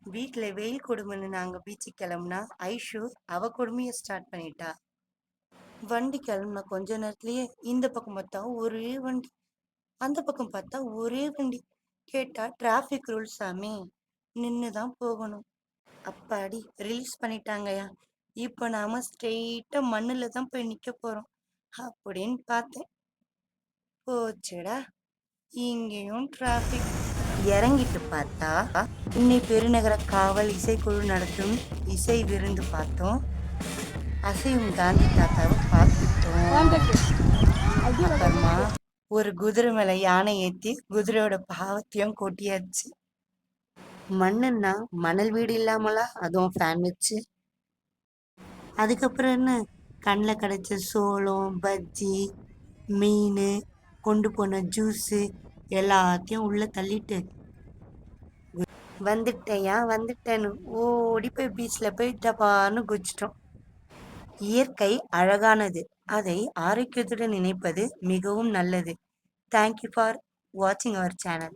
வீட்ல வெயில் கொடுமைன்னு நாங்க பீச்சுக்கு கிளம்புனா, ஐஷு அவ கொடுமைய ஸ்டார்ட் பண்ணிட்டா. வண்டி கிளம்புன கொஞ்ச நேரத்திலேயே இந்த பக்கம் பார்த்தா ஒரே வண்டி, அந்த பக்கம் பார்த்தா ஒரே வண்டி. கேட்டா டிராஃபிக் ரூல்ஸ் சாமி, நின்னு தான் போகணும். அப்பாடி ரிலீஸ் பண்ணிட்டாங்கய்யா. இப்ப நாம ஸ்ட்ரெயிட்டா மண்ணுல தான் போய் நிக்க போறோம் அப்படின்னு பார்த்தேன். போச்சுடா, இங்கேயும் டிராஃபிக். இறங்கிட்டு பார்த்தா இன்னை பெருநகர காவல் இசைக்குழு நடத்தும் இசை விருந்து பார்த்தோம். அசையும் காந்தி தாத்தாவை பார்த்துட்டோம். அப்புறமா ஒரு குதிரை மேல யானை ஏத்தி குதிரையோட பாவத்தையும் கொட்டியாச்சு. மண்ணுன்னா மணல் வீடு இல்லாமலா, அதுவும் ஃபேன் வச்சு. அதுக்கப்புறம் என்ன, கண்ணில் கிடைச்ச சோளம், பஜ்ஜி, மீன், கொண்டு போன ஜூஸு எல்லாத்தையும் உள்ள தள்ளிட்டு வந்துட்டேயா வந்துட்டேன்னு ஓடி போய் பீச்சில் போய் டபான்னு குதிச்சிட்டோம். இயற்கை அழகானது, அதை ஆரோக்கியத்துடன் நினைப்பது மிகவும் நல்லது. தேங்க்யூ ஃபார் வாட்சிங் அவர் சேனல்.